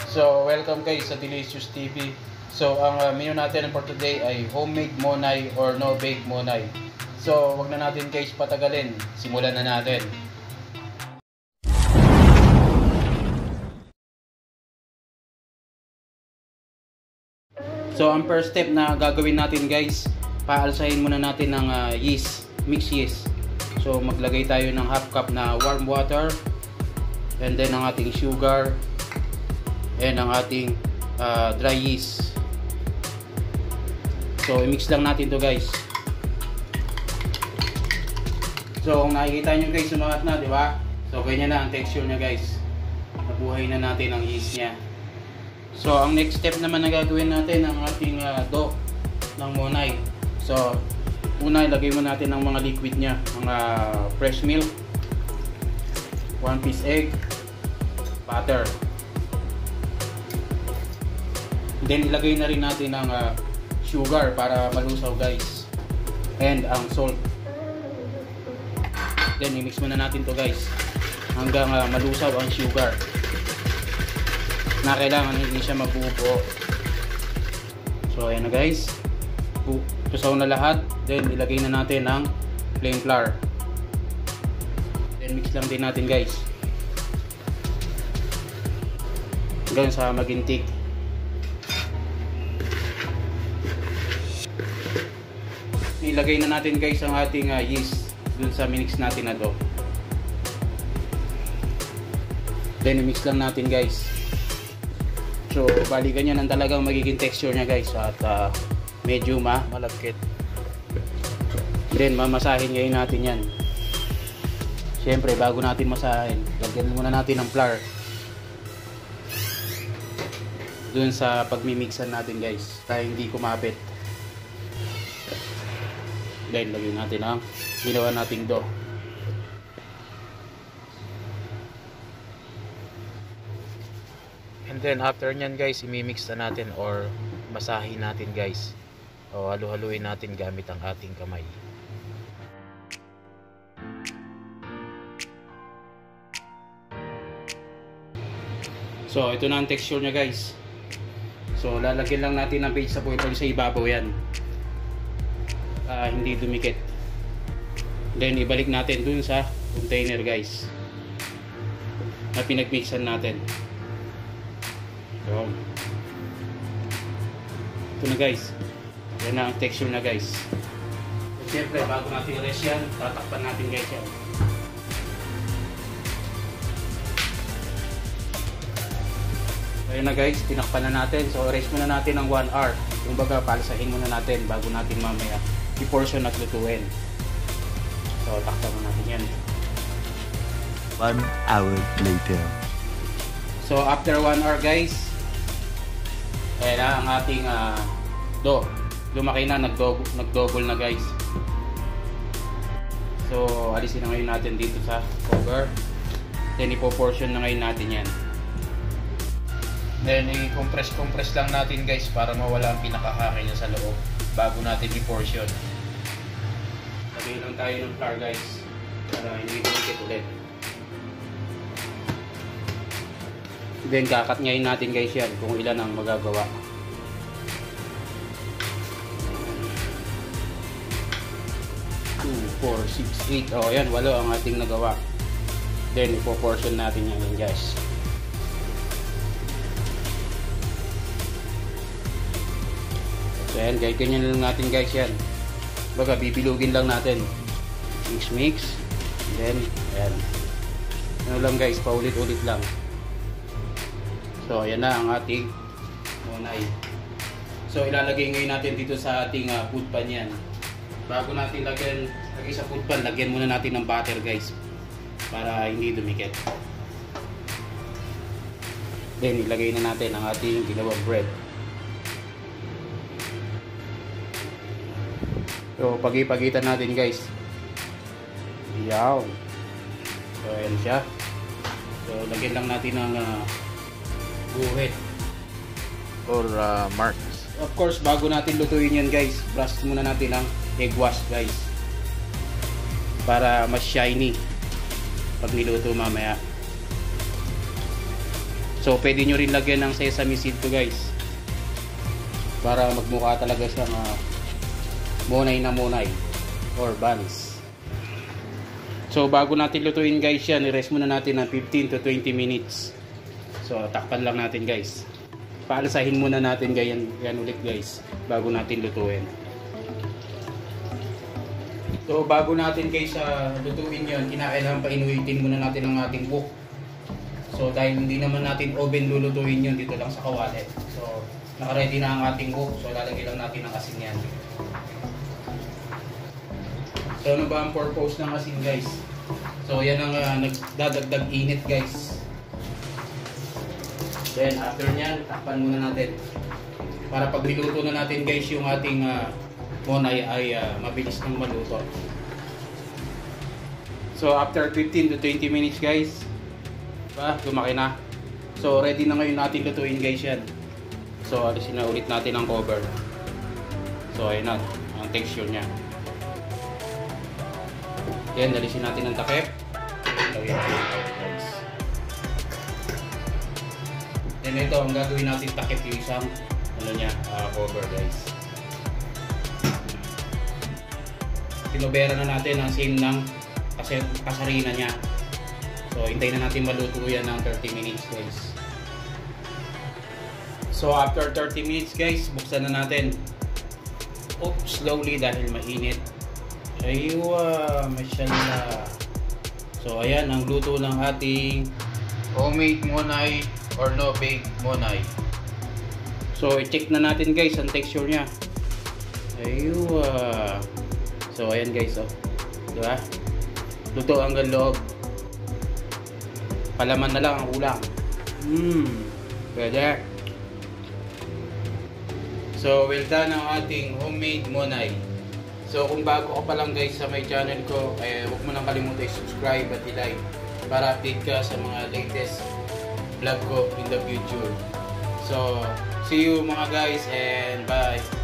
So, welcome guys sa Delicious TV. So, ang menu natin for today ay homemade monay or no bake monay. So, wag na natin guys patagalin. Simulan na natin. So, ang first step na gagawin natin guys, paalsahin muna natin ng yeast, mixed yeast. So, maglagay tayo ng half cup na warm water and then ang ating sugar and ang ating dry yeast. So i-mix lang natin to guys. So kung nakikita nyo guys, sumangat na, di ba? So ganyan na ang texture nya guys. Nabuhay na natin ang yeast nya. So ang next step naman na gagawin natin ang ating dough ng monay. So una ilagay mo natin ang mga liquid nya, mga fresh milk, 1 piece egg, butter. Then ilagay na rin natin ang sugar para malusaw guys, and ang salt. Then i-mix muna natin to guys hanggang malusaw ang sugar, na kailangan hindi siya magbubuo. So ayan na guys, tusaw na lahat. Then ilagay na natin ang plain flour. Then mix lang din natin guys hanggang sa magintig. Ilagay na natin guys ang ating yeast dun sa minix natin na dough. Then i-mix lang natin guys. So bali ganyan ang talagang magiging texture nya guys, at medyo malagkit. Then mamasahin ngayon natin yan. Siyempre bago natin masahin, lagyan muna natin ng flour dun sa pagmimixan natin guys, kaya hindi kumapit. Then lagyan natin ang ginawa nating dough. And then after nyan guys, imimix na natin or masahin natin guys, o halu-haluin natin gamit ang ating kamay. So ito na ang texture nya guys. So lalagyan lang natin ng page sa foil sa ibabaw yan, hindi dumikit. Then ibalik natin dun sa container guys na pinagmixan natin. So ito na guys, yan na ang texture na guys. So, siyempre bago natin i-rest yan, tatakpan natin guys yan. So yun na guys, tinakpan na natin. So rest muna natin ng 1 hour. Yung baga palasahin muna natin bago natin mamaya i-portion at lutuin. So takpan mo natin yan. 1 hour later. So after 1 hour guys, ayan na ang ating dough. Lumaki na, nag-double na guys. So alisin na ngayon natin dito sa cover. Then ipo-portion na ngayon natin yan. Then i-compress lang natin guys para mawala ang pinakahangin niya sa loob bago natin i-portion. Lagay lang tayo ng flour guys para hindi dumikit ulit. Then kakat ngayon natin guys yan kung ilan ang magagawa. 2, 4, 6, 8. Oh yan, 8 ang ating nagawa. Then ipo-portion natin yan guys. So yan, ganyan lang natin guys yan. Baga bibilugin lang natin. Mix. Then ayan. Ano lang guys, paulit-ulit lang. So ayan na ang ating monay. So ilalagay ngayon natin dito sa ating food pan yan. Bago natin lagay sa food pan, lagyan muna natin ng butter guys para hindi dumikit. Then ilagay na natin ang ating ginawang bread. So pagitan natin guys. Yaw. So ayan siya. So lagyan lang natin ng guhit or marks. Of course bago natin lutuin yan guys, brush muna natin ang egg wash guys para mas shiny pag niluto mamaya. So pwede nyo rin lagyan ng sesame seed to guys, para magmukha talaga siyang monay na monay or buns. So bago natin lutuin guys yan, i-rest muna natin ng 15 to 20 minutes. So takpan lang natin guys. Paalasahin muna natin yan ulit guys bago natin lutuin. So bago natin guys lutuin yan, kinakailangan painuitin muna natin ang ating buhok. So dahil hindi naman natin oven lulutuin yun, dito lang sa kawali. So naka-ready na ang ating buhok. So lalagay lang natin ng asin yan. So ano ba ang purpose ng asin guys? So yan ang nagdadagdag init guys. Then after nyan, takpan muna natin. Para pag niluto na natin guys yung ating monay ay mabilis nang maluto. So after 15 to 20 minutes guys, lumaki na. So ready na ngayon natin lutuin guys yan. So alisin na ulit natin ang cover. So ayun na ang texture nya. Then alisin natin ang takip. Then ito ang gagawin natin takip yung isang cover guys. Pinobera na natin ang same ng kasarina nya. So hintayin na natin maluto yan ng 30 minutes guys. So after 30 minutes guys, buksan na natin. Oops, slowly dahil mainit. Aywa, mashallah. So ayan ang luto ng ating homemade monay or no bake monay. So i-check na natin guys ang texture nya. Aywa. So ayan guys, diba? Luto hanggang loob. Palaman na lang ang kulang. Pwede. So well done ang ating homemade monay. So kung bago ka pa lang guys sa my channel ko, huwag mo nang kalimutan i-subscribe at i-like para update ka sa mga latest vlog ko in the future. So see you mga guys and bye.